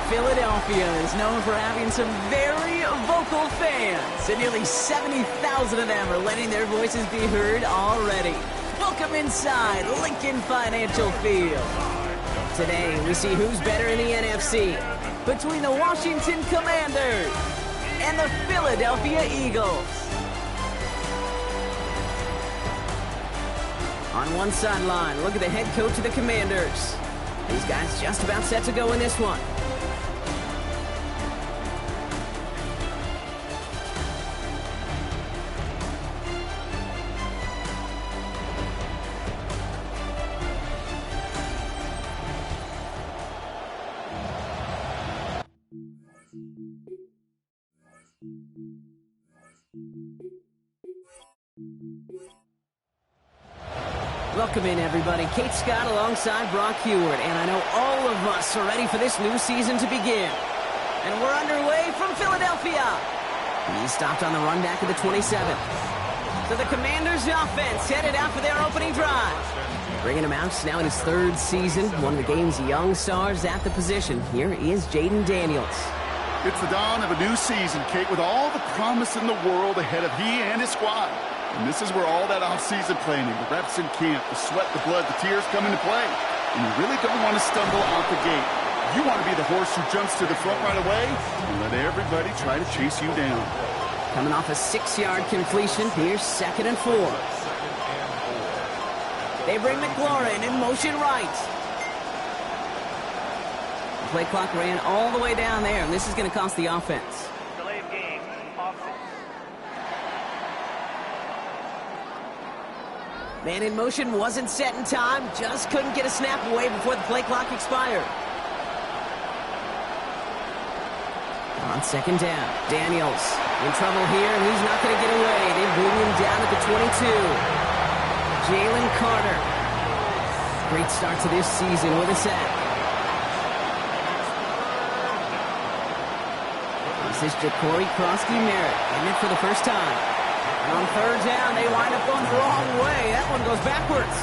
Philadelphia is known for having some very vocal fans, and nearly 70,000 of them are letting their voices be heard already. Welcome inside Lincoln Financial Field. Today, we see who's better in the NFC between the Washington Commanders and the Philadelphia Eagles. On one sideline, look at the head coach of the Commanders. These guys just about set to go in this one. Welcome in, everybody. Kate Scott alongside Brock Huard, and I know all of us are ready for this new season to begin. And we're underway from Philadelphia. He stopped on the run back of the 27th. So the Commanders' offense headed out for their opening drive. Bringing him out now in his third season, one of the game's young stars at the position. Here is Jayden Daniels. It's the dawn of a new season, Kate, with all the promise in the world ahead of he and his squad. And this is where all that off-season planning, the reps in camp, the sweat, the blood, the tears come into play. And you really don't want to stumble out the gate. You want to be the horse who jumps to the front right away and let everybody try to chase you down. Coming off a 6-yard completion, here's 2nd and 4. They bring McLaurin in motion right. The play clock ran all the way down there, and this is going to cost the offense. Delay of game, offense. Man in motion wasn't set in time, just couldn't get a snap away before the play clock expired. On 2nd down, Daniels in trouble here, and he's not going to get away. They bring him down at the 22. Jalen Carter. Great start to this season with a sack. This is Ja'Cory Krosky-Merritt, getting it for the first time. And on 3rd down, they wind up going the wrong way. That one goes backwards.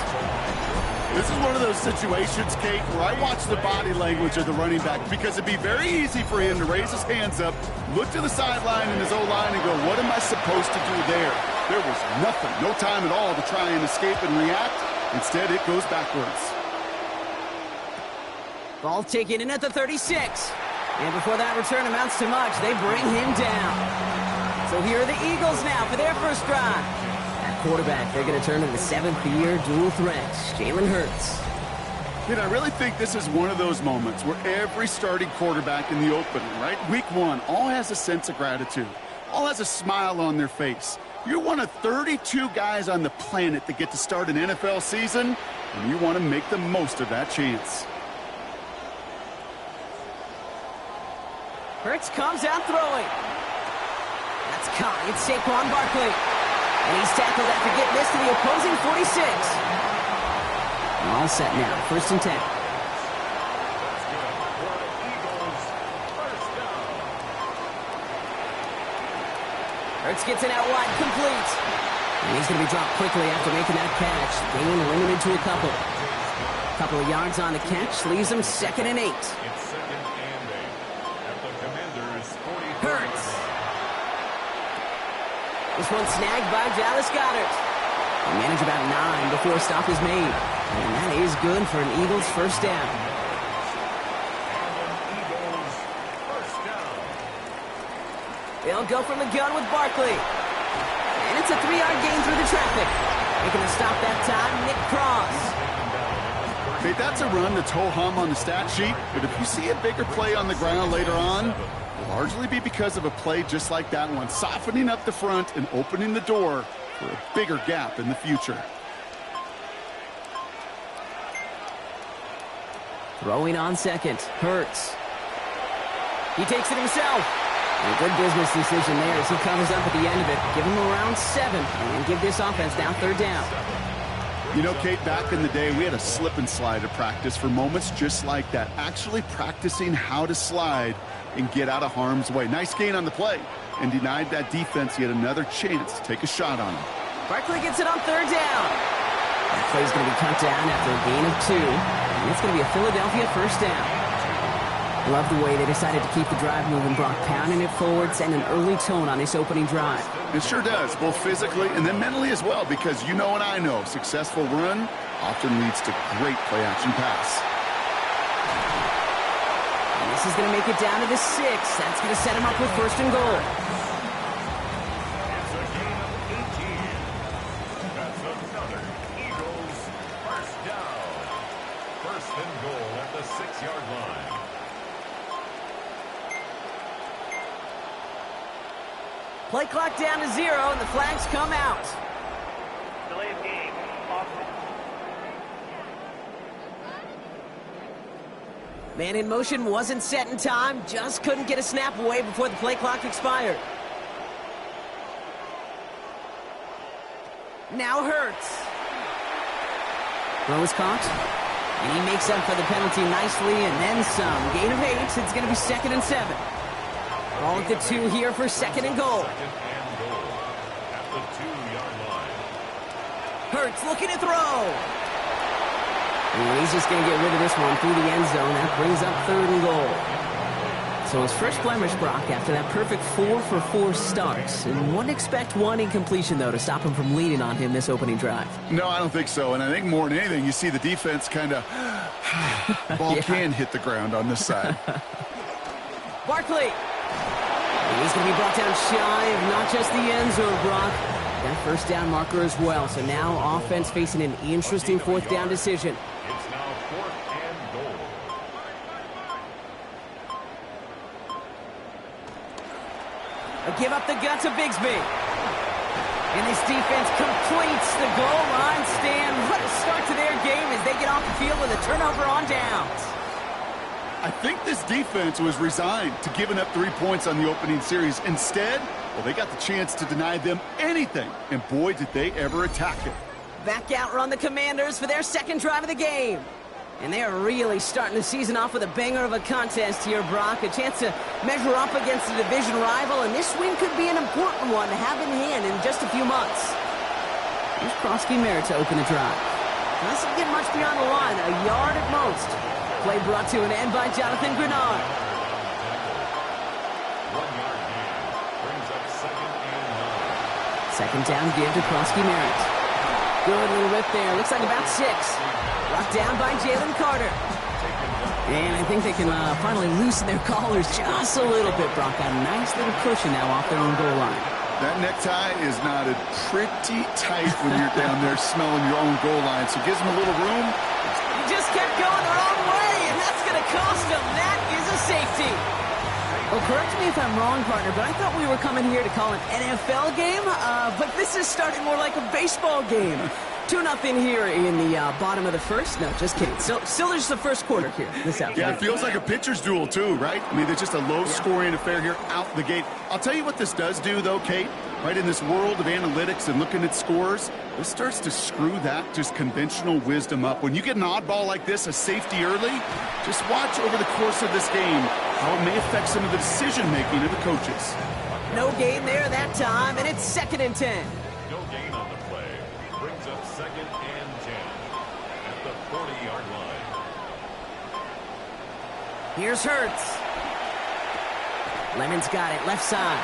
This is one of those situations, Kate, where I watch the body language of the running back because it'd be very easy for him to raise his hands up, look to the sideline in his O-line and go, what am I supposed to do there? There was nothing, no time at all to try and escape and react. Instead, it goes backwards. Ball taken in at the 36. And before that return amounts to much, they bring him down. So here are the Eagles now for their first drive. At quarterback, they're going to turn to the 7th-year dual threat, Jalen Hurts. I really think this is one of those moments where every starting quarterback in the opening, right, week 1, all has a sense of gratitude, all has a smile on their face. You're one of 32 guys on the planet that get to start an NFL season, and you want to make the most of that chance. Hurts comes out throwing. That's caught. It's Saquon Barkley. And he's tackled after getting this to the opposing 46. All set now. 1st and 10. Hurts gets it out wide, complete. And he's going to be dropped quickly after making that catch. Gain limited to a couple. Couple of yards on the catch leaves him 2nd and 8. Hurts. This one snagged by Dallas Goedert. They manage about 9 before a stop is made. And that is good for an Eagles first down. They'll go from the gun with Barkley. And it's a 3-yard gain through the traffic. Making a stop that time, Nick Cross. Hey, that's a run that's ho-hum on the stat sheet, but if you see a bigger play on the ground later on, it'll largely be because of a play just like that one, softening up the front and opening the door for a bigger gap in the future. Throwing on 2nd, Hurts. He takes it himself. And a good business decision there as he covers up at the end of it. Give him around 7 and give this offense now 3rd down. You know, Kate, back in the day, we had a slip and slide at practice for moments just like that. Actually practicing how to slide and get out of harm's way. Nice gain on the play and denied that defense yet another chance to take a shot on him. Barkley gets it on 3rd down. That play's going to be cut down after a gain of 2. And it's going to be a Philadelphia first down. Love the way they decided to keep the drive moving, Brock, pounding it forward, sending an early tone on this opening drive. It sure does, both physically and then mentally as well, because you know and I know successful run often leads to great play-action pass. And this is going to make it down to the 6. That's going to set him up with first and goal. It's a gain of 18. That's another Eagles first down. First and goal at the 6-yard line. Play clock down to 0, and the flags come out. Delay of game. Offense. Man in motion wasn't set in time, just couldn't get a snap away before the play clock expired. Now Hurts. Throws caught, and he makes up for the penalty nicely, and then some. Gain of 8, it's going to be 2nd and 7. Ball at the 2 here for 2nd and goal. Second and goal at the 2-yard line. Hurts looking to throw. And he's just going to get rid of this one through the end zone. That brings up 3rd and goal. So his first blemish, Brock, after that perfect 4-for-4 starts. And wouldn't expect one incompletion, though, to stop him from leading on him this opening drive. No, I don't think so. And I think more than anything, you see the defense kind of... ball can hit the ground on this side. Barkley. And he's going to be brought down shy of not just the end zone, Brock. That first down marker as well. So now offense facing an interesting 4th down decision. It's now 4th and goal. A give up the gut to Bigsby. And this defense completes the goal line stand. What a start to their game as they get off the field with a turnover on downs. I think this defense was resigned to giving up 3 points on the opening series. Instead, well, they got the chance to deny them anything. And boy, did they ever attack it. Back out run the Commanders for their 2nd drive of the game. And they are really starting the season off with a banger of a contest here, Brock. A chance to measure up against a division rival, and this win could be an important one to have in hand in just a few months. Here's Krosky Merritt to open the drive. Doesn't get much beyond the line, a yard at most. Play brought to an end by Jonathan Grenard. 1-yard gain brings up 2nd and 9. 2nd down give to Krosky Merritt. Good little whip there. Looks like about 6. Brought down by Jalen Carter. And I think they can finally loosen their collars just a little bit, Brock. A nice little cushion now off their own goal line. That necktie is knotted pretty tight when you're down there smelling your own goal line. So it gives them a little room. He just kept going the wrong way, and that's going to cost them. That is a safety. Well, correct me if I'm wrong, partner, but I thought we were coming here to call an NFL game, but this is starting more like a baseball game. 2-0 here in the bottom of the first. No, just kidding. Still there's the first quarter here. This out. Yeah, it feels like a pitcher's duel too, right? I mean, it's just a low-scoring affair here out the gate. I'll tell you what this does do, though, Kate. Right in this world of analytics and looking at scores, this starts to screw that just conventional wisdom up. When you get an oddball like this, a safety early, just watch over the course of this game how it may affect some of the decision-making of the coaches. No gain there that time, and it's 2nd and 10. No gain on the play. Brings up 2nd and 10 at the 40-yard line. Here's Hurts. Lemon's got it, left side.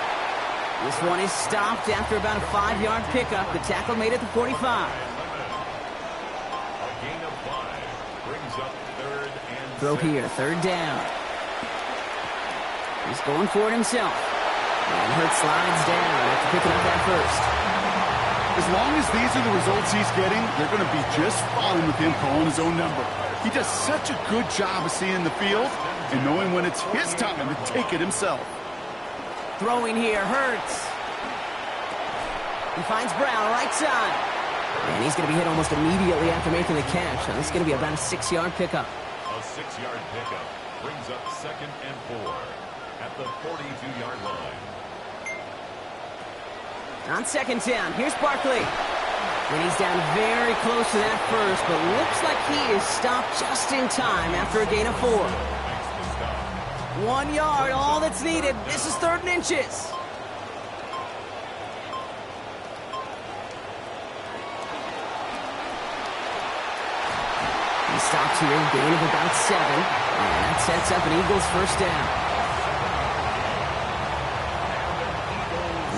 This one is stopped after about a 5-yard pickup. The tackle made it to 45. A gain of 5 brings up 3rd and 6. Throw here, 3rd down. He's going for it himself. And Hurts slides down after picking up that first. As long as these are the results he's getting, they're going to be just fine with him calling his own number. He does such a good job of seeing the field and knowing when it's his time to take it himself. Throwing here, Hurts. He finds Brown, right side. And he's going to be hit almost immediately after making the catch. Now, this is going to be about a 6-yard pickup. A 6-yard pickup brings up 2nd and 4 at the 42-yard line. On 2nd down, here's Barkley. And he's down very close to that first, but looks like he is stopped just in time after a gain of 4. 1 yard, all that's needed. This is 3rd and inches. He stopped here, gain of about 7. And that sets up an Eagles first down.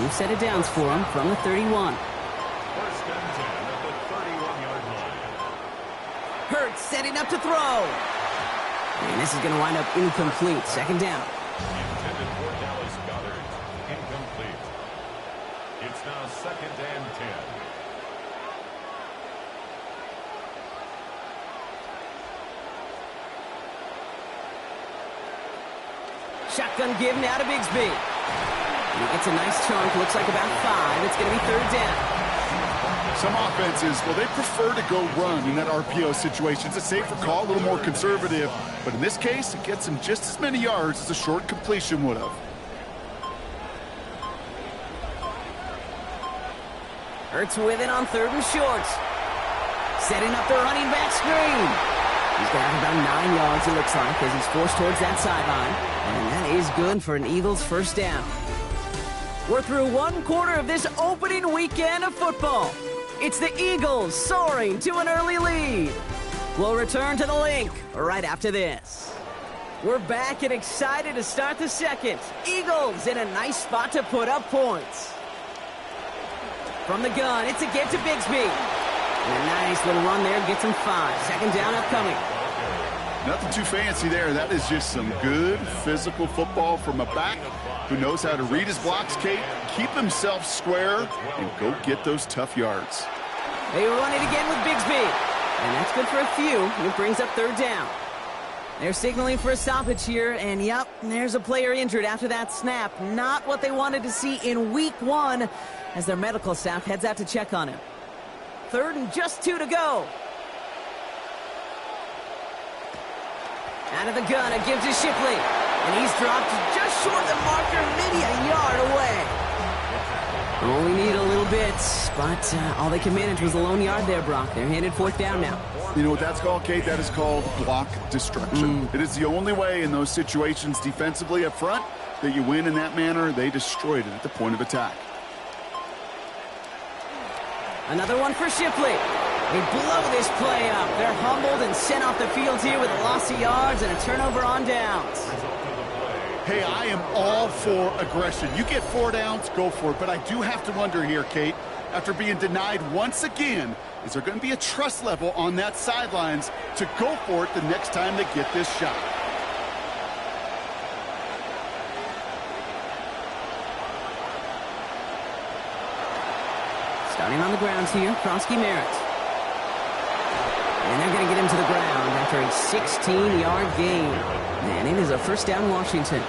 New set of downs for him from the 31. First and 10 at the 31-yard line. Hurts setting up to throw. And this is going to wind up incomplete. Second down. Intended for Dallas Goedert. Incomplete. It's now second and 10. Shotgun give now to Bigsby. He gets a nice chunk. Looks like about 5. It's going to be third down. Some offenses, well, they prefer to go run in that RPO situation. It's a safer call, a little more conservative. But in this case, it gets them just as many yards as a short completion would have. Hurts with it on third and short. Setting up the running back screen. He's going to have about 9 yards, it looks like, as he's forced towards that sideline. And that is good for an Eagles first down. We're through one quarter of this opening weekend of football. It's the Eagles soaring to an early lead. We'll return to the link right after this. We're back and excited to start the second. Eagles in a nice spot to put up points. From the gun, it's a get to Bigsby. And a nice little run there gets him 5. Second down upcoming. Nothing too fancy there. That is just some good physical football from a back who knows how to read his blocks, Kate, keep himself square, and go get those tough yards. They run it again with Bigsby. And that's good for a few. It brings up third down. They're signaling for a stoppage here, and yep, there's a player injured after that snap. Not what they wanted to see in week 1 as their medical staff heads out to check on him. Third and just 2 to go. Out of the gun, it gives to Shipley. And he's dropped just short of the marker, maybe a yard away. Only need a little bit, but all they can manage was a lone yard there, Brock. They're headed fourth down now. You know what that's called, Kate? That is called block destruction. It is the only way in those situations defensively up front that you win in that manner. They destroyed it at the point of attack. Another one for Shipley. They blow this play up. They're humbled and sent off the field here with a loss of yards and a turnover on downs. Hey, I am all for aggression. You get 4 downs, go for it. But I do have to wonder here, Kate, after being denied once again, is there going to be a trust level on that sidelines to go for it the next time they get this shot? Starting on the ground here, Kronsky Merritt. And they're going to get him to the ground after a 16-yard gain. And it is a first down, Washington.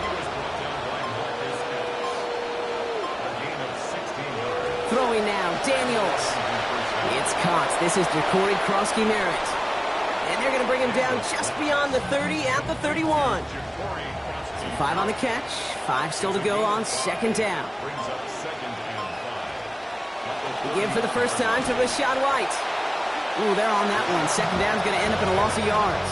Throwing now, Daniels. It's caught. This is Jacory Kronsky Merritt. And they're going to bring him down just beyond the 30 at the 31. So 5 on the catch, 5 still to go on second down. We give for the first time to Rachaad White. Ooh, they're on that one. Second down's going to end up in a loss of yards.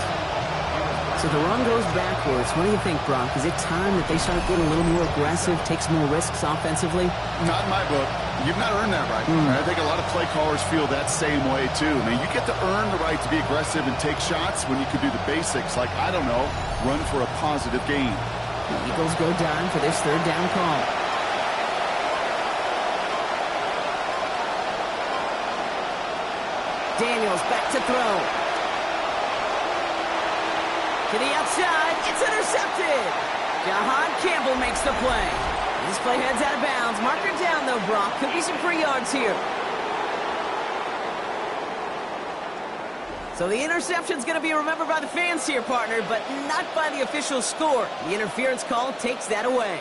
So the run goes backwards. What do you think, Brock? Is it time that they start getting a little more aggressive, take some more risks offensively? Not in my book. You've not earned that right. I think a lot of play callers feel that same way, too. I mean, you get to earn the right to be aggressive and take shots when you can do the basics, like, I don't know, run for a positive gain. The Eagles go down for this third down call. Daniels back to throw. To the outside, it's intercepted. Jahan Campbell makes the play. This play heads out of bounds. Marker down, though, Brock. Could be some free yards here. So the interception's going to be remembered by the fans here, partner, but not by the official score. The interference call takes that away.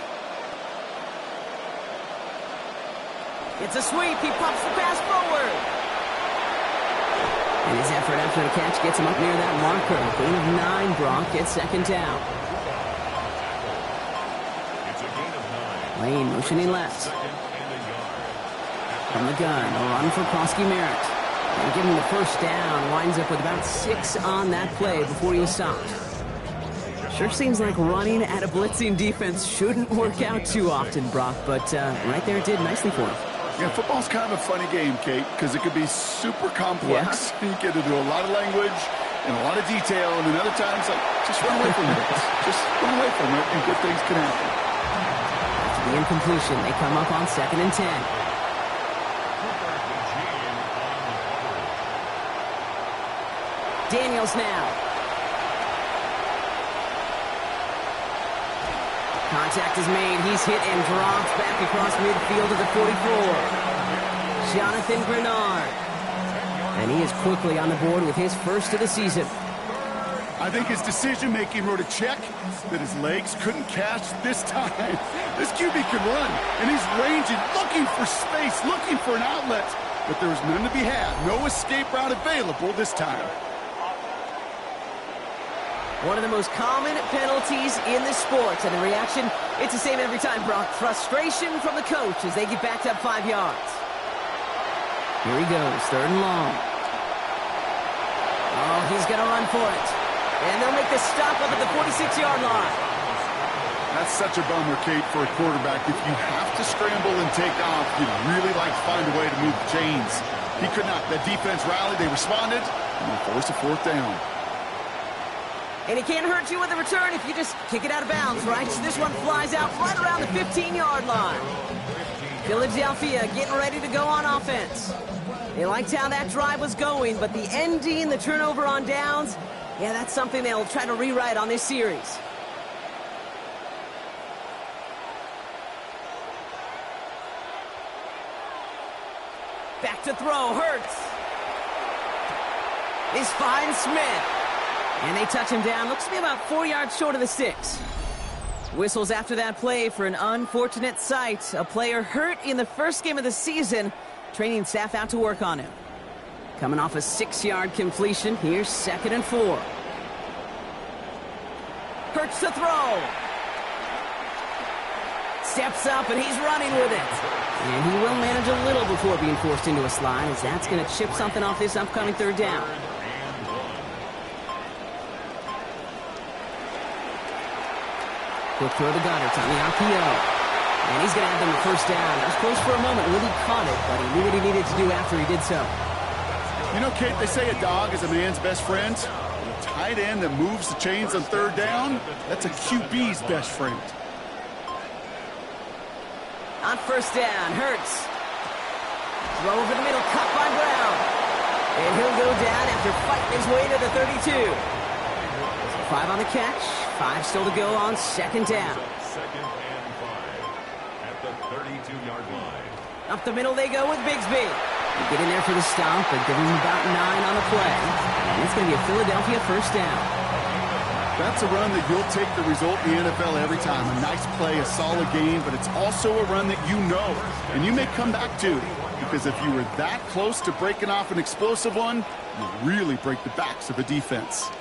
It's a sweep. He pops the pass forward. And his effort after the catch gets him up near that marker. Gain of 9, Brock gets second down. Lane motioning left. From the gun, a run for Kronsky Merritt. And giving the first down, winds up with about 6 on that play before he was stopped. Sure seems like running at a blitzing defense shouldn't work out too often, Brock, but right there it did nicely for him. Yeah, football's kind of a funny game, Kate, because it could be super complex. Yeah. You get into a lot of language, and a lot of detail, and then other times, like, just run away from it. Just run away from it, and good things can happen. After the incompletion, they come up on 2nd and 10. Daniels now. Contact is made. He's hit and dropped back across midfield to the 44. Jonathan Bernard. And he is quickly on the board with his first of the season. I think his decision-making wrote a check that his legs couldn't catch this time. This QB can run, and he's ranging, looking for space, looking for an outlet. But there was none to be had. No escape route available this time. One of the most common penalties in the sport. And the reaction, it's the same every time, Brock. Frustration from the coach as they get backed up 5 yards. Here he goes, 3rd and long. Oh, he's going to run for it. And they'll make the stop up at the 46-yard line. That's such a bummer, Kate, for a quarterback. If you have to scramble and take off, you'd really like to find a way to move the chains. He could not. The defense rallied, they responded, and they forced a 4th down. And it can't hurt you with a return if you just kick it out of bounds, right? So this one flies out right around the 15-yard line. Philadelphia getting ready to go on offense. They liked how that drive was going, but the ending, the turnover on downs, yeah, that's something they'll try to rewrite on this series. Back to throw, Hurts. This finds Smith. And they touch him down. Looks to be about 4 yards short of the 6. Whistles after that play for an unfortunate sight. A player hurt in the first game of the season. Training staff out to work on him. Coming off a 6-yard completion. Here's 2nd and 4. Hurts to throw. Steps up and he's running with it. And he will manage a little before being forced into a slide, as that's going to chip something off this upcoming 3rd down. Quick throw to Goddard on the RPO. And he's going to have them a 1st down. It was close for a moment. Willie caught it, but he knew what he needed to do after he did so. You know, Kate, they say a dog is a man's best friend. A tight end that moves the chains on 3rd down, that's a QB's best friend. On 1st down, Hurts. Throw over the middle, caught by Brown. And he'll go down after fighting his way to the 32. 5 on the catch, 5 still to go on 2nd down. 2nd and 5 at the 32-yard line. Up the middle they go with Bigsby. They get in there for the stop, but give him about 9 on the play. And it's going to be a Philadelphia 1st down. That's a run that you'll take the result in the NFL every time. A nice play, a solid game, but it's also a run that you know, and you may come back to. Because if you were that close to breaking off an explosive one, you really break the backs of a defense.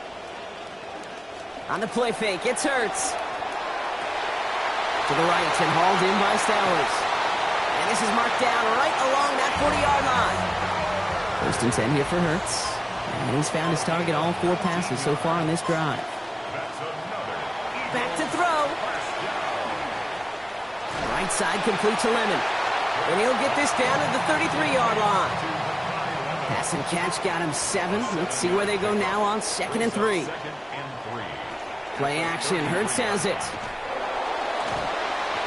On the play fake, it's Hurts. To the right and hauled in by Stowers. And this is marked down right along that 40-yard line. 1st and 10 here for Hurts. And he's found his target all 4 passes so far on this drive. Back to throw. Right side complete to Lemon. And he'll get this down to the 33-yard line. Pass and catch got him 7. Let's see where they go now on 2nd and 3. Play action. Hurts has it.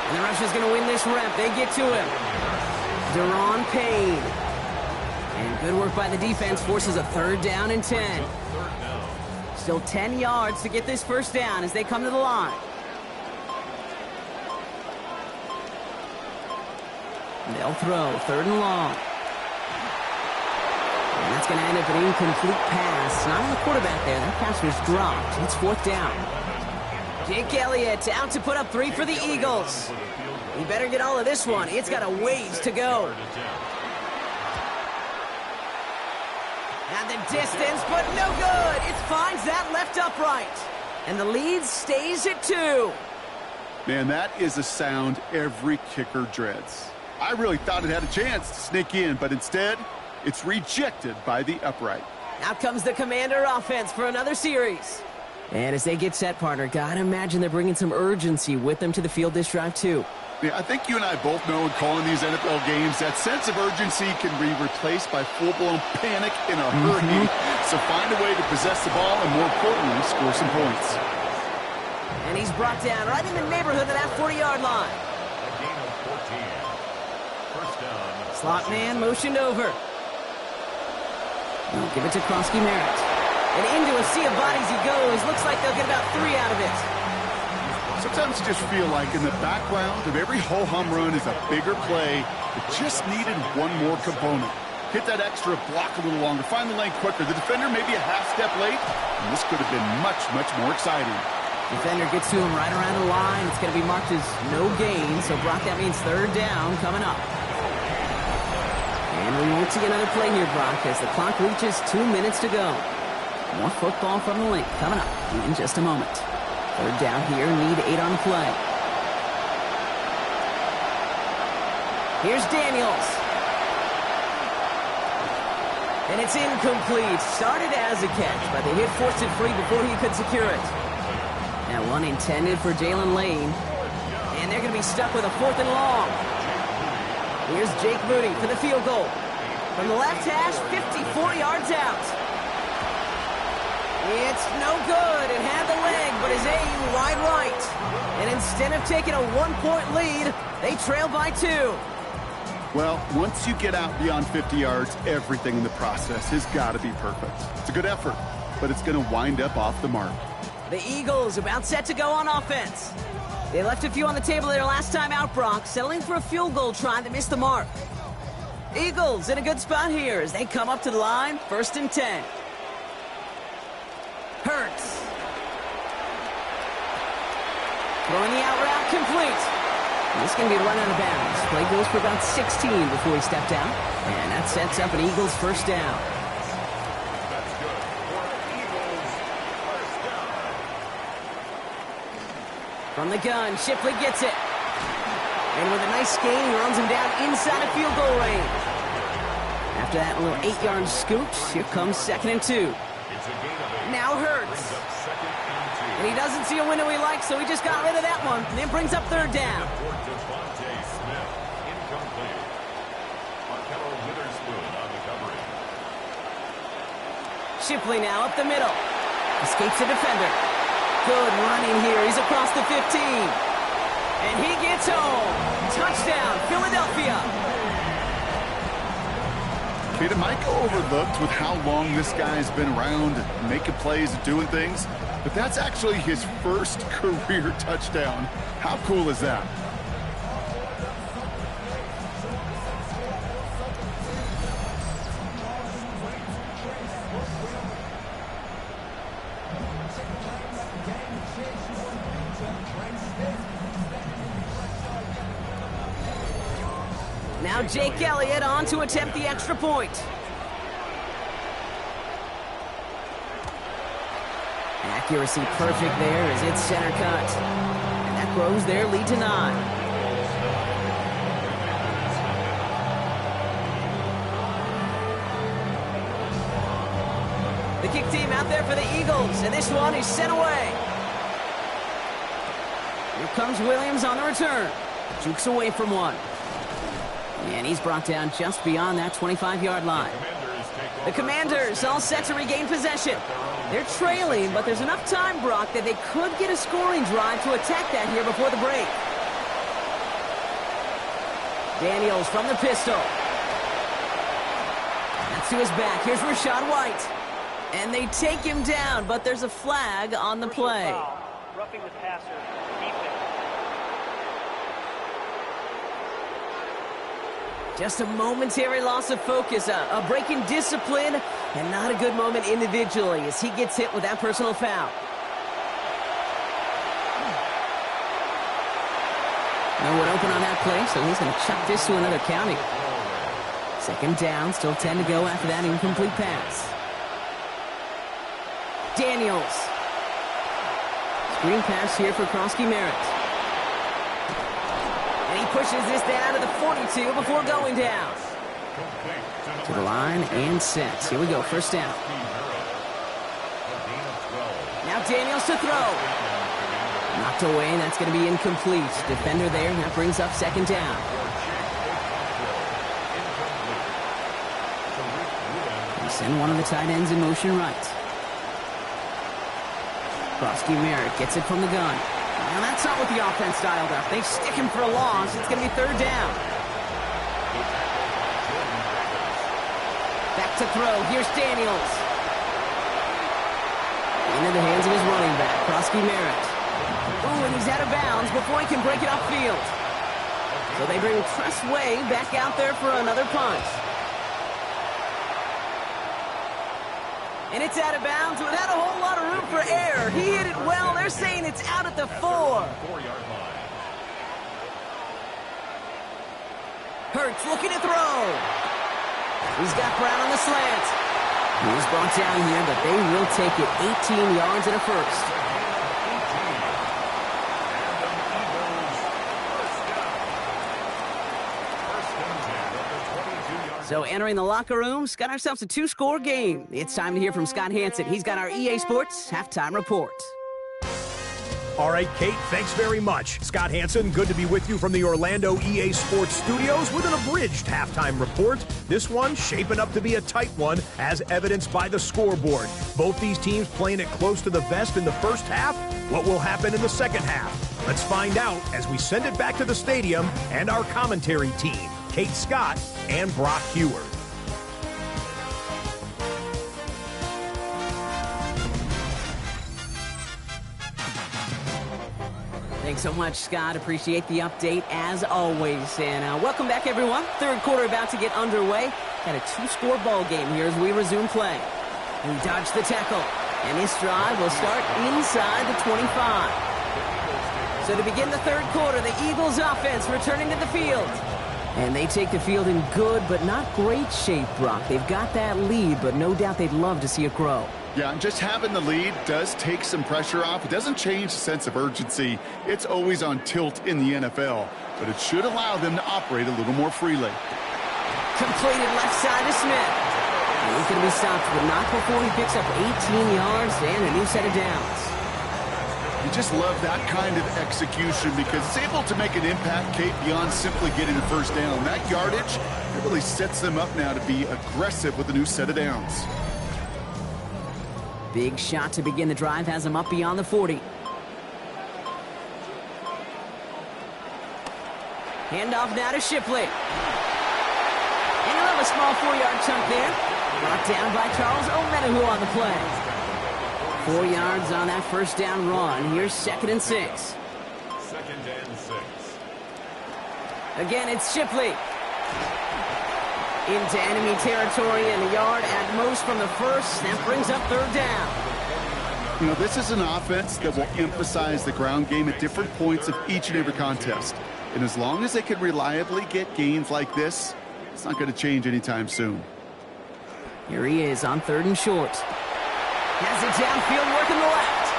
And the rusher's going to win this rep. They get to him. Deron Payne. And good work by the defense forces a 3rd down and 10. Still 10 yards to get this 1st down as they come to the line. They'll throw 3rd and long. And that's going to end up an incomplete pass. Not on the quarterback there. That pass was dropped. It's 4th down. Jake Elliott out to put up 3 for the Eagles. He better get all of this one. It's got a ways to go. At the distance, but no good. It finds that left upright. And the lead stays at 2. Man, that is a sound every kicker dreads. I really thought it had a chance to sneak in, but instead, it's rejected by the upright. Out comes the Commander offense for another series. And as they get set, partner, gotta imagine they're bringing some urgency with them to the field this drive, too. Yeah, I think you and I both know in calling these NFL games that sense of urgency can be replaced by full-blown panic in a hurry. So find a way to possess the ball and, more importantly, score some points. And he's brought down right in the neighborhood of that 40-yard line. A gain of 14. First down. Slot man motioned over. They'll give it to Krosky Merritt. And into a sea of bodies he goes. Looks like they'll get about 3 out of it. Sometimes you just feel like in the background of every ho-hum run is a bigger play that just needed one more component. Hit that extra block a little longer, find the lane quicker. The defender may be a half step late, and this could have been much, much more exciting. Defender gets to him right around the line. It's going to be marked as no gain, so Brock, that means third down coming up. And we won't see another play here, Brock, as the clock reaches 2 minutes to go. More football from the link coming up in just a moment. Third down here, need 8 on play. Here's Daniels. And it's incomplete. Started as a catch, but they hit forced it free before he could secure it. Now one intended for Jalen Lane. And they're going to be stuck with a 4th and long. Here's Jake Moody for the field goal. From the left hash, 54 yards out. It's no good. It had the leg, but his aim wide right. And instead of taking a 1-point lead, they trail by 2. Well, once you get out beyond 50 yards, everything in the process has got to be perfect. It's a good effort, but it's going to wind up off the mark. The Eagles about set to go on offense. They left a few on the table their last time out, Brock, settling for a field goal try that missed the mark. Eagles in a good spot here as they come up to the line, 1st and 10. Hurts. Throwing the out route complete. This is going to be a run out of bounds. Play goes for about 16 before he stepped out. And that sets up an Eagles first down. That's good for Eagles first down. From the gun, Shipley gets it. And with a nice gain, he runs him down inside of field goal range. After that little 8-yard scoot, here comes 2nd and 2. It's a gain of 8. Now Hurts. Brings up 2nd and 2. And he doesn't see a window he likes, so he just got rid of that one. And then brings up 3rd down. For Devontae Smith, incomplete. Markello Witherspoon on the coverage. Shipley now up the middle. Escapes the defender. Good running here. He's across the 15. And he gets home. Touchdown, Philadelphia. It might go overlooked with how long this guy's been around and making plays and doing things, but that's actually his first career touchdown. How cool is that? Now Jake Elliott on to attempt the extra point. Accuracy perfect there as it's center cut. And that grows their lead to 9. The kick team out there for the Eagles, and this one is sent away. Here comes Williams on the return. Jukes away from one. And he's brought down just beyond that 25-yard line. The Commanders all set to regain possession. They're trailing, but there's enough time, Brock, that they could get a scoring drive to attack that here before the break. Daniels from the pistol. That's to his back. Here's Rachaad White. And they take him down, but there's a flag on the play. Roughing the passer. Defense. Just a momentary loss of focus, a break in discipline, and not a good moment individually as he gets hit with that personal foul. No one open on that play, so he's going to chuck this to another county. 2nd down, still 10 to go after that incomplete pass. Daniels. Screen pass here for Krosky Merritt. And he pushes this down to the 42 before going down. To the line and set. Here we go, first down. Now Daniels to throw. Knocked away, and that's going to be incomplete. Defender there, and that brings up second down. We send one of the tight ends in motion right. Krosky Merritt gets it from the gun. And that's not what the offense dialed up. They stick him for a loss. It's going to be third down. Back to throw. Here's Daniels. Into the hands of his running back, Krosky Merritt. Ooh, and he's out of bounds before he can break it upfield. So they bring Tress Way back out there for another punt. And it's out of bounds without a whole lot of room for error. He hit it well. They're saying it's out at the 4. Hurts looking to throw. He's got Brown on the slant. He's brought down here, but they will take it 18 yards and a first. So entering the locker rooms, got ourselves a 2-score game. It's time to hear from Scott Hanson. He's got our EA Sports Halftime Report. All right, Kate, thanks very much. Scott Hanson, good to be with you from the Orlando EA Sports Studios with an abridged halftime report. This one shaping up to be a tight one, as evidenced by the scoreboard. Both these teams playing it close to the vest in the first half. What will happen in the second half? Let's find out as we send it back to the stadium and our commentary team, Kate Scott and Brock Huard. Thanks so much, Scott. Appreciate the update, as always. And welcome back, everyone. Third quarter about to get underway. Got a 2-score ball game here as we resume play. We dodge the tackle, and this drive will start inside the 25. So to begin the third quarter, the Eagles offense returning to the field. And they take the field in good but not great shape, Brock. They've got that lead, but no doubt they'd love to see it grow. Yeah, just having the lead does take some pressure off. It doesn't change the sense of urgency. It's always on tilt in the NFL, but it should allow them to operate a little more freely. Completed left side to Smith. He's going to be stopped, but not before he picks up 18 yards and a new set of downs. You just love that kind of execution because it's able to make an impact, Kate, beyond simply getting a first down. That yardage, it really sets them up now to be aggressive with a new set of downs. Big shot to begin the drive has him up beyond the 40. Handoff now to Shipley. And he'll have a small 4-yard chunk there. Brought down by Charles Omenihu on the play. 4 yards on that first down run. Here's 2nd and 6. 2nd and 6. Again, it's Shipley. Into enemy territory and a yard at most from the first. That brings up third down. You know, this is an offense that will emphasize the ground game at different points of each and every contest. And as long as they can reliably get gains like this, it's not going to change anytime soon. Here he is on 3rd and short. Has it downfield working the left.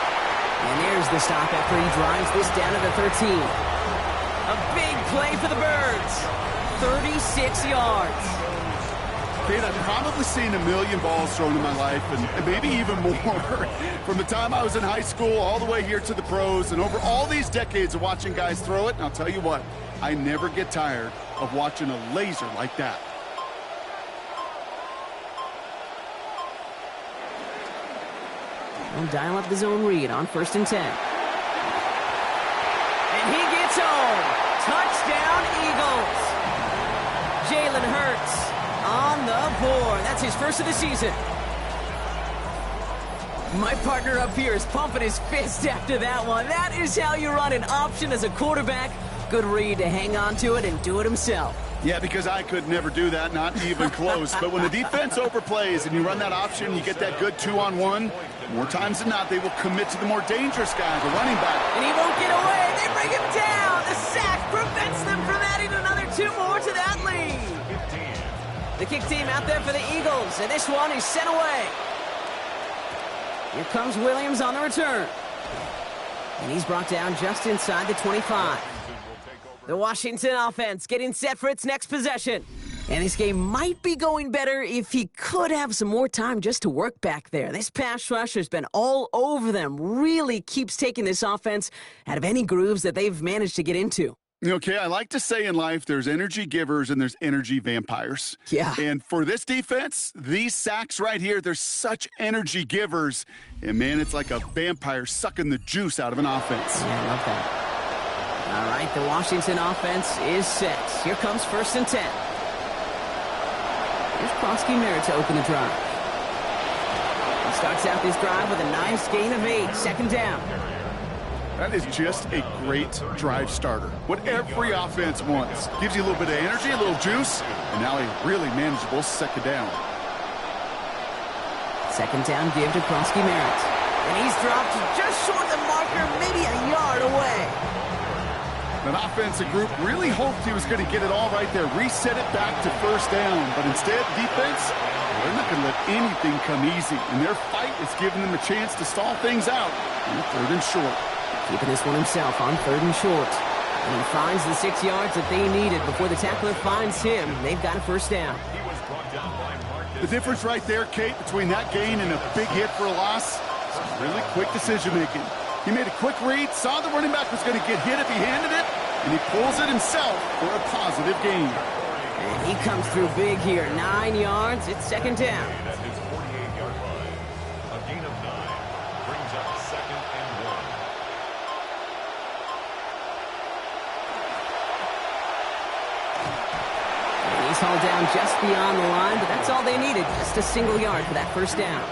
And there's the stop after he drives this down to the 13. A big play for the Birds. 36 yards. Kate, I've probably seen a million balls thrown in my life, and maybe even more. From the time I was in high school all the way here to the pros, and over all these decades of watching guys throw it, and I'll tell you what, I never get tired of watching a laser like that. We'll dial up the zone read on 1st and 10. And he gets home. Touchdown, Eagles. Jalen Hurts on the board. That's his first of the season. My partner up here is pumping his fist after that one. That is how you run an option as a quarterback. Good read to hang on to it and do it himself. Yeah, because I could never do that, not even close. But when the defense overplays and you run that option, you get that good 2-on-1, more times than not, they will commit to the more dangerous guy, the running back. And he won't get away. They bring him down. The sack prevents them from adding another 2 more to that lead. The kick team out there for the Eagles, and this one is sent away. Here comes Williams on the return. And he's brought down just inside the 25. The Washington offense getting set for its next possession. And this game might be going better if he could have some more time just to work back there. This pass rush has been all over them. Really keeps taking this offense out of any grooves that they've managed to get into. Okay, I like to say in life there's energy givers and there's energy vampires. Yeah. And for this defense, these sacks right here, they're such energy givers. And, man, it's like a vampire sucking the juice out of an offense. Yeah, I love that. All right, the Washington offense is set. Here comes 1st and 10. Here's Kronsky Merritt to open the drive. He starts out this drive with a nice gain of 8. 2nd down. That is just a great drive starter. What every offense wants. Gives you a little bit of energy, a little juice, and now a really manageable 2nd down. 2nd down give to Kronsky Merritt. And he's dropped just short of the marker, maybe a yard away. That offensive group really hoped he was going to get it all right there, reset it back to 1st down. But instead, defense, they're not going to let anything come easy. And their fight is giving them a chance to stall things out on 3rd and short. Keeping this one himself on 3rd and short. And he finds the 6 yards that they needed before the tackler finds him. They've got a 1st down. The difference right there, Kate, between that gain and a big hit for a loss is really quick decision-making. He made a quick read, saw the running back was going to get hit if he handed it, and he pulls it himself for a positive gain. And he comes through big here. 9 yards. It's 2nd down. At his 48-yard line. A gain of 9 brings up 2nd and 1. And he's hauled down just beyond the line, but that's all they needed. Just a single yard for that 1st down.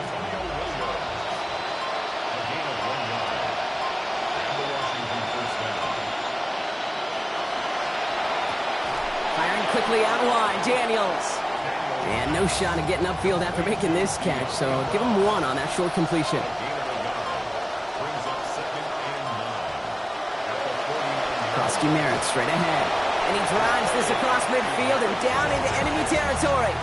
Quickly out wide, Daniels. And no shot at getting upfield after making this catch, so give him 1 on that short completion. Kronsky Merritt straight ahead. And he drives this across midfield and down into enemy territory.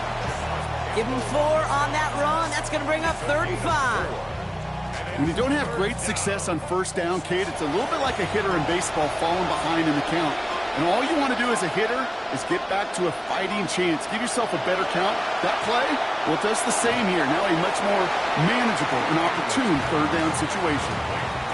Give him 4 on that run. That's going to bring up 3rd and 5. When you don't have great success on 1st down, Kate, it's a little bit like a hitter in baseball falling behind in the count. And all you want to do as a hitter is get back to a fighting chance. Give yourself a better count. That play, well, it does the same here. Now a much more manageable and opportune 3rd down situation.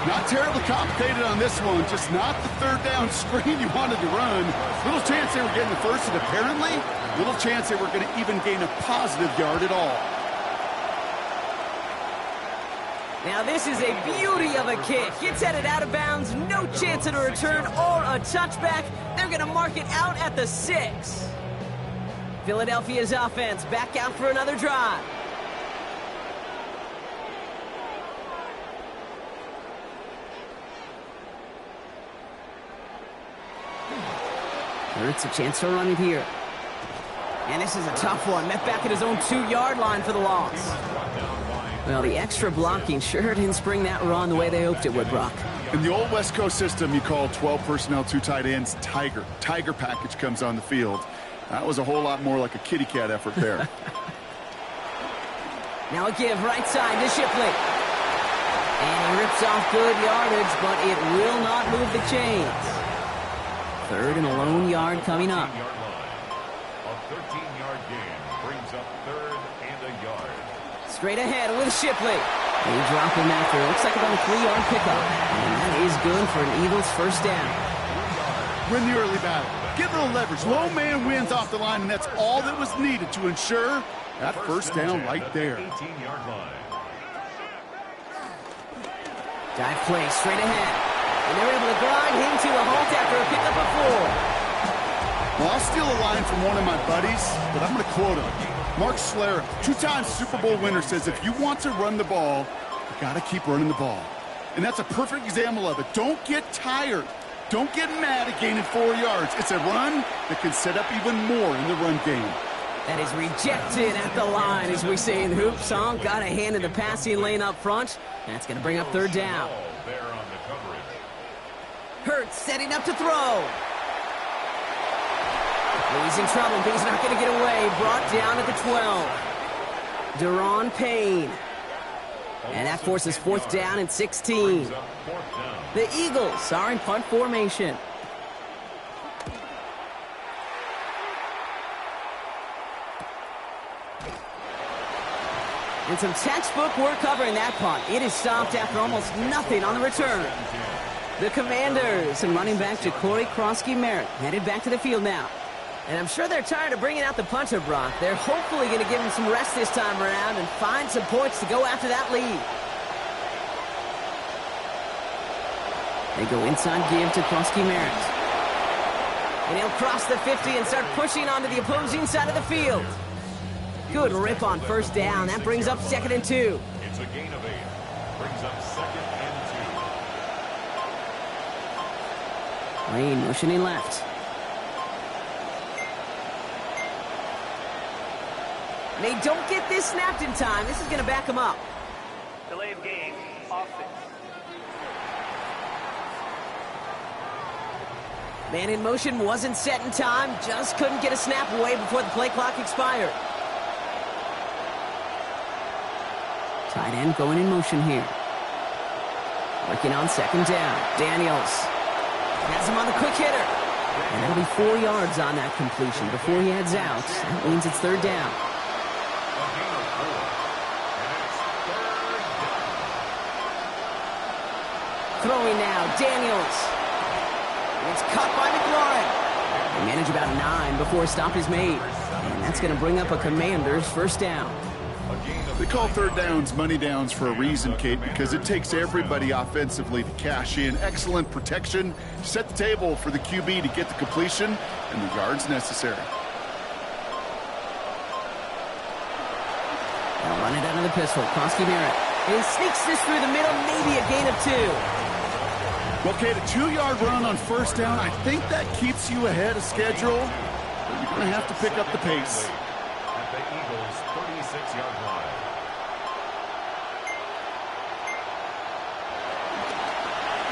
Not terribly complicated on this one, just not the 3rd down screen you wanted to run. Little chance they were getting the 1st, and apparently, little chance they were going to even gain a positive yard at all. Now this is a beauty of a kick. Gets headed out of bounds, no chance at a return or a touchback. They're going to mark it out at the 6. Philadelphia's offense back out for another drive. Hurts a chance to run it here. And this is a tough one. Met back at his own 2-yard line for the loss. Well, the extra blocking sure didn't spring that run the way they hoped it would, Brock. In the old West Coast system, you call 12 personnel, 2 tight ends, Tiger. Tiger package comes on the field. That was a whole lot more like a kitty cat effort there. Now a give right side to Shipley. And he rips off good yardage, but it will not move the chains. 3rd and a lone yard coming up. A 13-yard gain brings up 3rd and a yard. Straight ahead with Shipley. They drop him after. Looks like about a 3-yard pickup. And that is good for an Eagles 1st down. Win the early battle. Get a little leverage. Low man wins off the line, and that's all that was needed to ensure that 1st down right there. 18-yard line. Dive play straight ahead. And they're able to grind him to a halt after a pickup of 4. Well, I'll steal a line from one of my buddies, but I'm going to quote him. Mark Schlereth, 2-time Super Bowl winner, says if you want to run the ball, you got to keep running the ball. And that's a perfect example of it. Don't get tired. Don't get mad at gaining 4 yards. It's a run that can set up even more in the run game. That is rejected at the line, as we say in the hoop song. Got a hand in the passing lane up front. That's going to bring up 3rd down. There on the coverage. Hurts setting up to throw. He's in trouble, but he's not going to get away. Brought down at the 12. Deron Payne. And that forces 4th down and 16. The Eagles are in punt formation. And some textbook work covering that punt. It is stopped after almost nothing on the return. The Commanders and running back Ja'Cory Krosky-Merritt headed back to the field now. And I'm sure they're tired of bringing out the punter, Brock. They're hopefully going to give him some rest this time around and find some points to go after that lead. They go inside give to Krosky-Merritt. And he'll cross the 50 and start pushing onto the opposing side of the field. Good rip on first down. That brings up 2nd and 2. It's a gain of 8. Brings up 2nd and 2. Lane motioning left. They don't get this snapped in time. This is going to back them up. Delay of game, offense. Man in motion wasn't set in time. Just couldn't get a snap away before the play clock expired. Tight end going in motion here. Working on 2nd down. Daniels has him on the quick hitter. And that'll be 4 yards on that completion before he heads out. That means it's 3rd down. Throwing now, Daniels. It's caught by McLaurin. They manage about 9 before a stop is made. And that's going to bring up a Commanders 1st down. They call 3rd downs money downs for a reason, Kate, because it takes everybody offensively to cash in. Excellent protection, set the table for the QB to get the completion and the yards necessary. They'll run it out of the pistol. Krosky-Merritt. And he sneaks this through the middle, maybe a gain of 2. Well, Kate, a 2-yard run on 1st down, I think that keeps you ahead of schedule, but you're going to have to pick up the pace. At the Eagles' 36-yard line.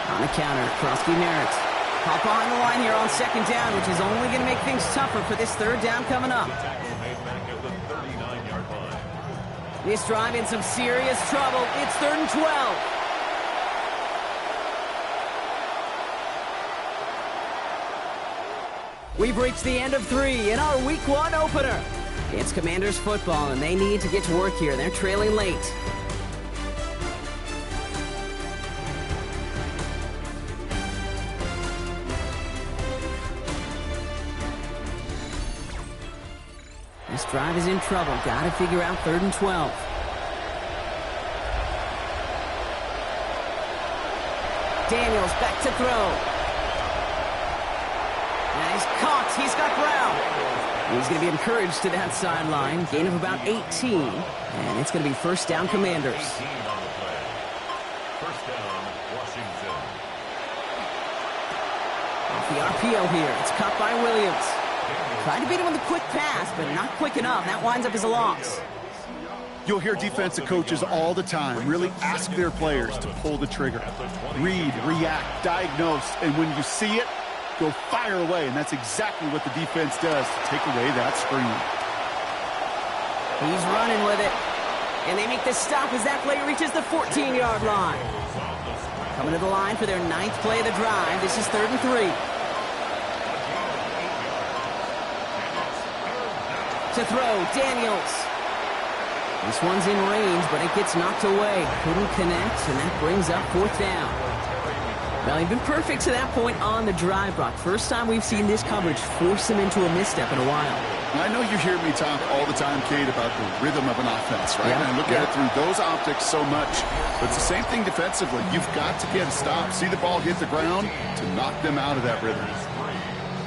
On the counter, Krosky-Merritt. Hop behind the line here on 2nd down, which is only going to make things tougher for this 3rd down coming up. Tackle made back at the 39-yard line. This drive in some serious trouble. It's 3rd and 12. We've reached the end of 3 in our Week 1 opener. It's Commanders football, and they need to get to work here. They're trailing late. This drive is in trouble. Got to figure out 3rd and 12. Daniels back to throw. And he's caught. He's got Brown. He's going to be encouraged to that sideline. Gain of about 18. And it's going to be 1st down Commanders. 18 on the play. 1st down, Washington. Off the RPO here. It's caught by Williams. Tried to beat him with a quick pass, but not quick enough. That winds up as a loss. You'll hear defensive coaches all the time really ask their players to pull the trigger. Read, react, diagnose, and when you see it, go fire away, and that's exactly what the defense does to take away that screen. He's running with it. And they make the stop as that play reaches the 14-yard line. Coming to the line for their 9th play of the drive. This is 3rd and 3. To throw, Daniels. This one's in range, but it gets knocked away. Couldn't connect, and that brings up 4th down. Well, he's been perfect to that point on the drive, Brock. First time we've seen this coverage force him into a misstep in a while. I know you hear me talk all the time, Kate, about the rhythm of an offense, right? Yeah, And I look at it through those optics so much. But it's the same thing defensively. You've got to get a stop, see the ball hit the ground to knock them out of that rhythm.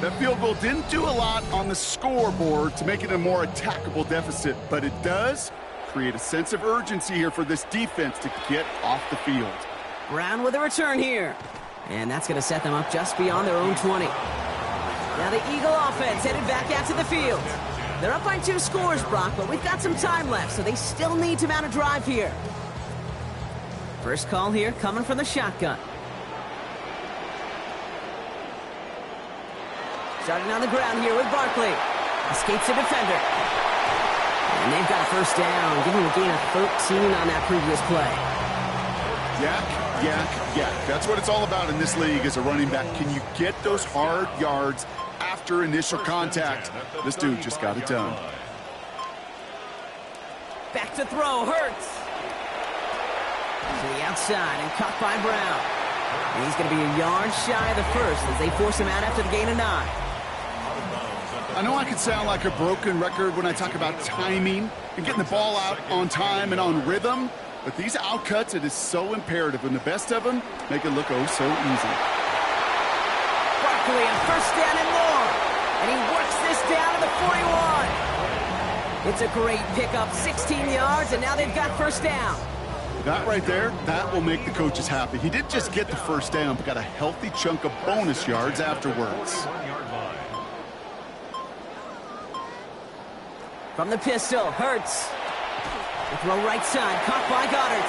That field goal didn't do a lot on the scoreboard to make it a more attackable deficit, but it does create a sense of urgency here for this defense to get off the field. Brown with a return here. And that's going to set them up just beyond their own 20. Now the Eagle offense headed back out to the field. They're up by 2 scores, Brock, but we've got some time left, so they still need to mount a drive here. First call here coming from the shotgun. Starting on the ground here with Barkley. Escapes the defender. And they've got a 1st down, giving him a gain of 13 on that previous play. Yak, yak, yak. That's what it's all about in this league as a running back. Can you get those hard yards after initial contact? This dude just got it done. Back to throw. Hurts. To the outside and caught by Brown. And he's going to be a yard shy of the first as they force him out after the gain of 9. I know I can sound like a broken record when I talk about timing and getting the ball out on time and on rhythm, but these outcuts, it is so imperative, and the best of them make it look oh so easy. Barkley on first down and more. And he works this down to the 41. It's a great pickup, 16 yards, and now they've got first down. That right there, that will make the coaches happy. He didn't just get the first down, but got a healthy chunk of bonus yards afterwards. From the pistol, Hurts. The throw right side, caught by Goddard.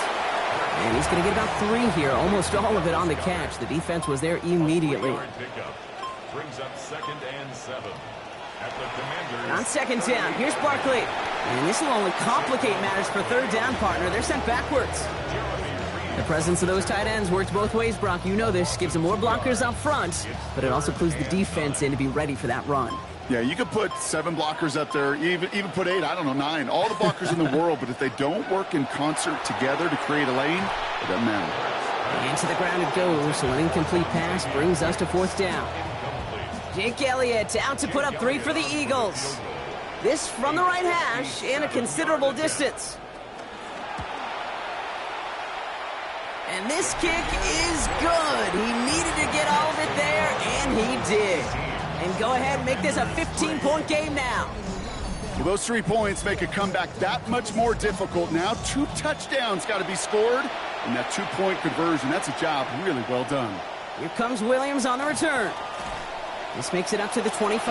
And he's going to get about 3 here, almost all of it on the catch. The defense was there immediately. Brings up 2nd and 7. At the Commanders. On second down, here's Barkley. And this will only complicate matters for third down, partner. They're sent backwards. The presence of those tight ends works both ways, Brock. You know this. Gives them more blockers up front, but it also clues the defense in to be ready for that run. Yeah, you could put 7 blockers up there, even put 8, I don't know, 9. All the blockers in the world, but if they don't work in concert together to create a lane, it doesn't matter. And to the ground it goes, so an incomplete pass brings us to 4th down. Jake Elliott out to put up 3 for the Eagles. This from the right hash and a considerable distance. And this kick is good. He needed to get all of it there, and he did. And go ahead and make this a 15-point game now. Well, those 3 points make a comeback that much more difficult. Now 2 touchdowns got to be scored, and that 2-point conversion, that's a job really well done. Here comes Williams on the return. This makes it up to the 25.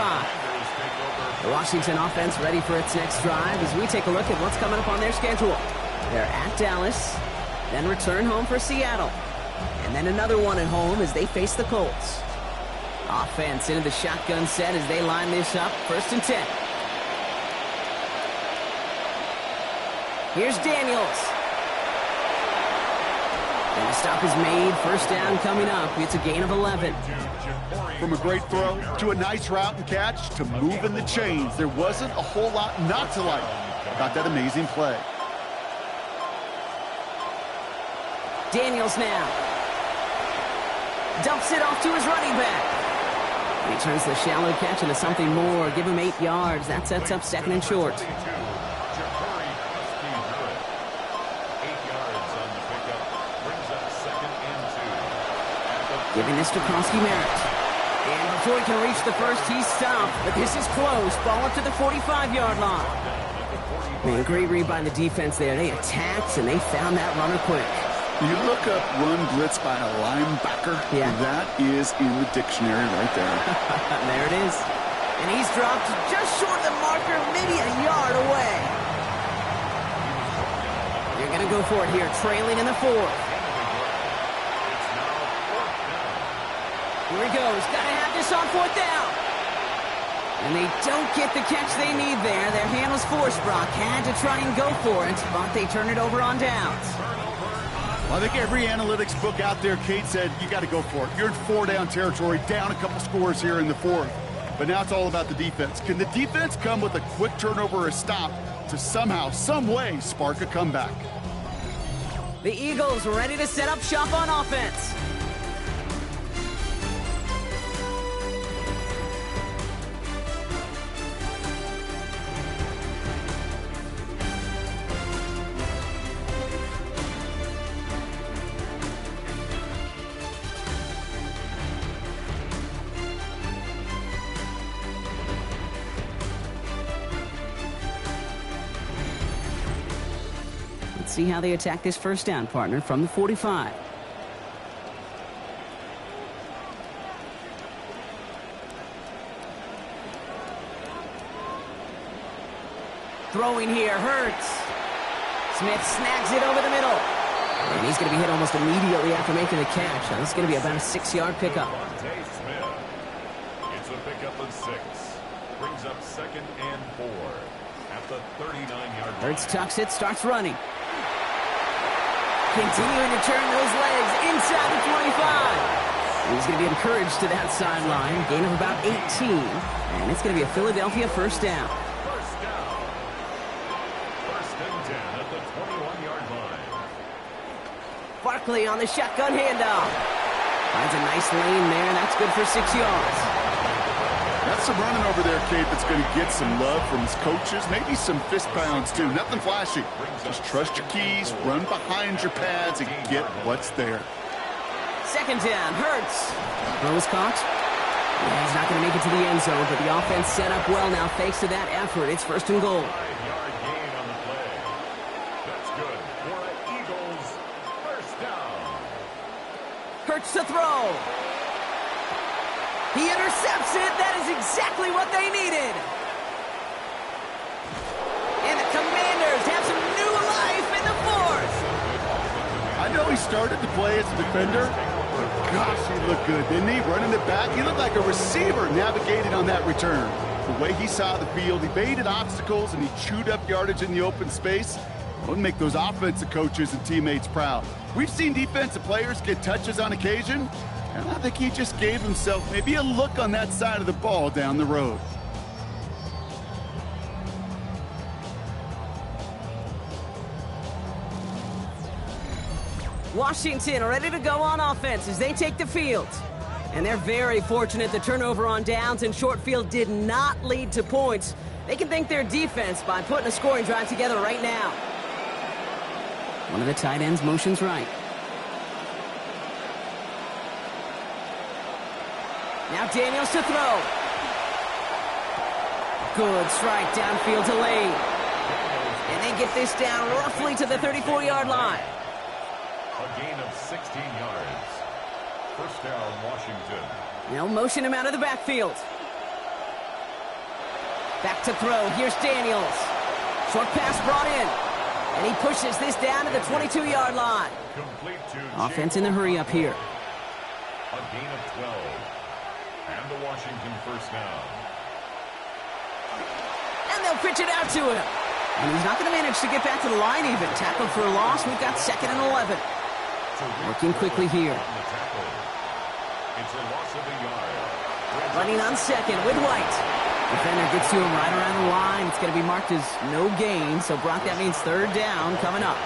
The Washington offense ready for its next drive as we take a look at what's coming up on their schedule. They're at Dallas, then return home for Seattle, and then another one at home as they face the Colts. Offense into the shotgun set as they line this up. 1st and 10. Here's Daniels. And a stop is made. First down coming up. It's a gain of 11. From a great throw to a nice route and catch to moving the chains, there wasn't a whole lot not to like about that amazing play. Daniels now. Dumps it off to his running back. He turns the shallow catch into something more. Give him 8 yards. That sets up 2nd and short. Giving this to Krosky Merritt. And before he can reach the first, he's stopped. But this is close. Ball up to the 45-yard line. Man, great read by the defense there. They attacked, and they found that runner quick. You look up run blitz by a linebacker, that is in the dictionary right there. There it is. And he's dropped just short of the marker, maybe a yard away. They're going to go for it here, trailing in the 4th. Here he goes. Got to have this on 4th down. And they don't get the catch they need there. Their hand was forced, Brock. Had to try and go for it, but they turn it over on downs. Well, I think every analytics book out there, Kate, said you got to go for it. You're in 4-down territory, down a couple scores here in the 4th. But now it's all about the defense. Can the defense come with a quick turnover or a stop to somehow, some way, spark a comeback? The Eagles ready to set up shop on offense. See how they attack this first down, partner, from the 45. Throwing here, Hurts. Smith snags it over the middle. And he's going to be hit almost immediately after making the catch. Now, this is going to be about a 6-yard pickup. It's a pickup of 6. Brings up 2nd and 4 at the 39-yard line. Hurts tucks it, starts running. Continuing to turn those legs inside the 25. He's going to be encouraged to that sideline. Gain of about 18. And it's going to be a Philadelphia first down. First and 10 at the Barkley on the shotgun handoff. Finds a nice lane there, and that's good for 6 yards. That's some running over there, Kate, that's going to get some love from his coaches. Maybe some fist pounds, too. Nothing flashy. Just trust your keys, run behind your pads, and get what's there. Second down, Hurts. Throw is caught. Yeah, he's not going to make it to the end zone, but the offense set up well now thanks to that effort. It's 1st and goal. 5-yard gain on the play. That's good for an Eagles first down. Hurts to throw. He intercepts it. That is exactly what they needed. And the Commanders have some new life in the 4th. I know he started to play as a defender, but gosh, he looked good, didn't he? Running it back, he looked like a receiver navigating on that return. The way he saw the field, he baited obstacles, and he chewed up yardage in the open space. Would make those offensive coaches and teammates proud. We've seen defensive players get touches on occasion, and I think he just gave himself maybe a look on that side of the ball down the road. Washington ready to go on offense as they take the field. And they're very fortunate the turnover on downs and short field did not lead to points. They can thank their defense by putting a scoring drive together right now. One of the tight ends motions right. Now Daniels to throw. Good strike downfield to Lane. And they get this down roughly to the 34-yard line. A gain of 16 yards. First down, Washington. They'll motion him out of the backfield. Back to throw. Here's Daniels. Short pass brought in. And he pushes this down to the 22-yard line. Complete to Offense in the hurry up here. A gain of 12. And the Washington first down. And they'll pitch it out to him. And he's not going to manage to get back to the line even. Tackle for a loss. We've got 2nd and 11. Working quickly here. It's a loss of a yard. Running on 2nd with White. Defender gets to him right around the line. It's going to be marked as no gain. So, Brock, that means 3rd down coming up.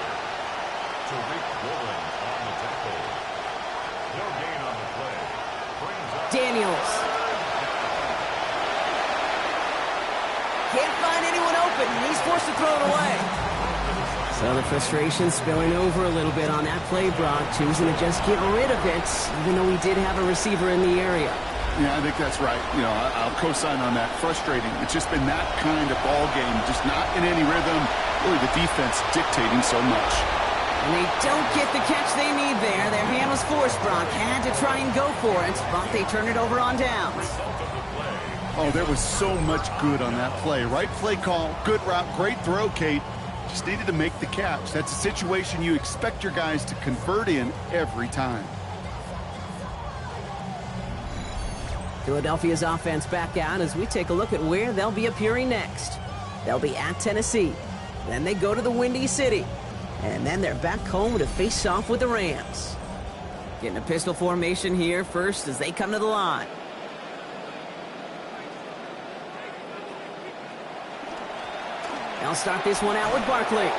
Tariq Woolen on the tackle. No gain on the play. Brings up Daniels. Can't find anyone open. He's forced to throw it away. So the frustration spilling over a little bit on that play, Brock, choosing to just get rid of it, even though he did have a receiver in the area. Yeah, I think that's right. You know, I'll co-sign on that. Frustrating. It's just been that kind of ball game, just not in any rhythm. Really, the defense dictating so much. And they don't get the catch they need there. Their hand was forced, Brock. Had to try and go for it, but they turn it over on downs. Oh, there was so much good on that play. Right play call, good route, great throw, Kate. Just needed to make the catch. That's a situation you expect your guys to convert in every time. Philadelphia's offense back out as we take a look at where they'll be appearing next. They'll be at Tennessee. Then they go to the Windy City. And then they're back home to face off with the Rams. Getting a pistol formation here first as they come to the line. They'll start this one out with Barkley.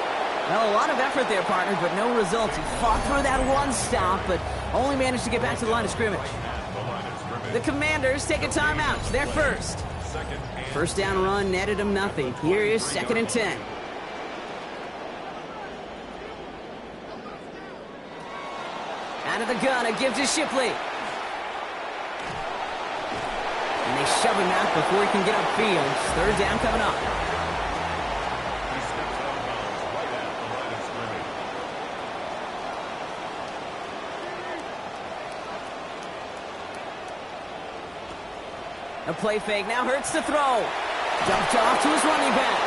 Well, a lot of effort there, partner, but no results. He fought through that one stop, but only managed to get back to the line of scrimmage. The Commanders take a timeout. They're first. First down run netted them nothing. Here is 2nd and 10. Out of the gun, it gives to Shipley. And they shove him out before he can get upfield. 3rd down coming up. A play fake, now Hurts to throw. Dumped off to his running back.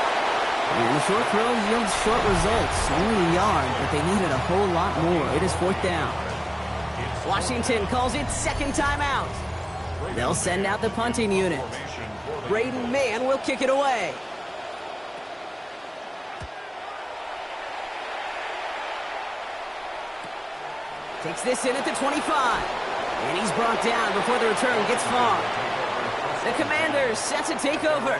And the short throw yields short results. Only a yard, but they needed a whole lot more. It is 4th down. Washington calls it 2nd timeout. They'll send out the punting unit. Braden Mann will kick it away. Takes this in at the 25. And he's brought down before the return gets far. The Commanders set to take over.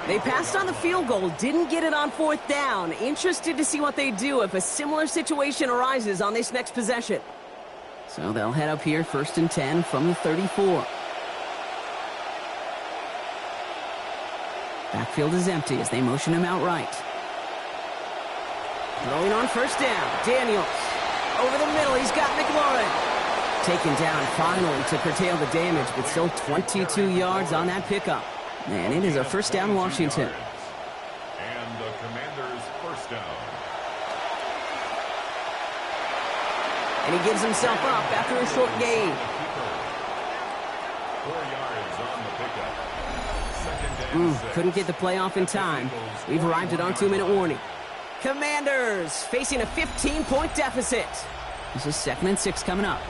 They passed on the field goal, didn't get it on 4th down. Interested to see what they do if a similar situation arises on this next possession. So they'll head up here, 1st and 10 from the 34. Backfield is empty as they motion him out right. Throwing on 1st down, Daniels. Over the middle, he's got McLaurin. Taken down finally to curtail the damage, but still 22 yards on that pickup. And it is a 1st down, Washington. And the Commanders' 1st down. And he gives himself up after a short gain. 4 yards on the pickup. 2nd and 6. Couldn't get the play off in time. We've arrived at our 2-minute warning. Commanders facing a 15-point deficit. This is 2nd and 6 coming up.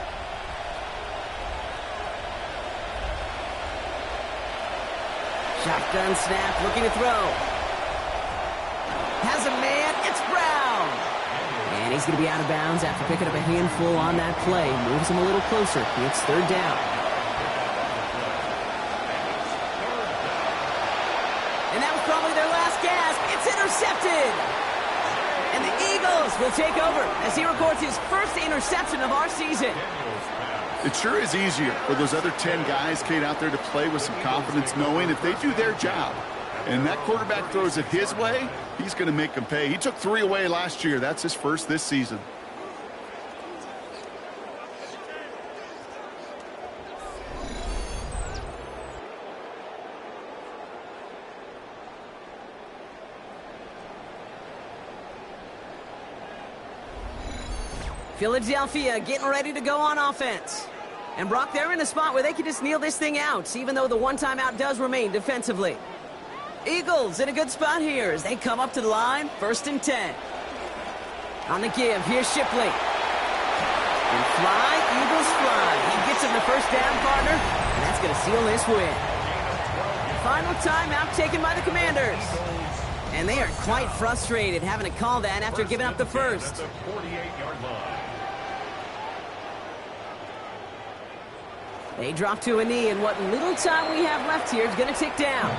Shotgun snap, looking to throw. Has a man, it's Brown. And he's going to be out of bounds after picking up a handful on that play. Moves him a little closer. It's 3rd down. And that was probably their last gasp. It's intercepted. And the Eagles will take over as he records his 1st interception of our season. It sure is easier for those other 10 guys, Kate, out there to play with some confidence, knowing if they do their job and that quarterback throws it his way, he's going to make them pay. He took 3 away last year. That's his 1st this season. Philadelphia getting ready to go on offense. And Brock, they're in a spot where they can just kneel this thing out, even though the one timeout does remain defensively. Eagles in a good spot here as they come up to the line, 1st and 10. On the give, here's Shipley. And fly, Eagles fly. He gets him the 1st down, partner, and that's going to seal this win. Final timeout taken by the Commanders. And they are quite frustrated having to call that after giving up the 1st. They drop to a knee, and what little time we have left here is going to tick down.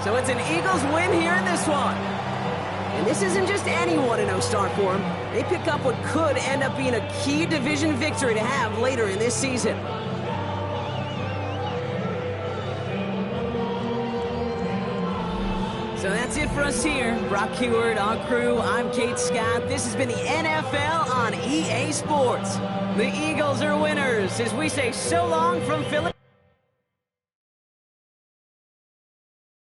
So it's an Eagles win here in this one. And this isn't just any 1-0 start for them. They pick up what could end up being a key division victory to have later in this season. So that's it for us here. Brock Huard, our crew, I'm Kate Scott. This has been the NFL on EA Sports. The Eagles are winners as we say so long from Philadelphia.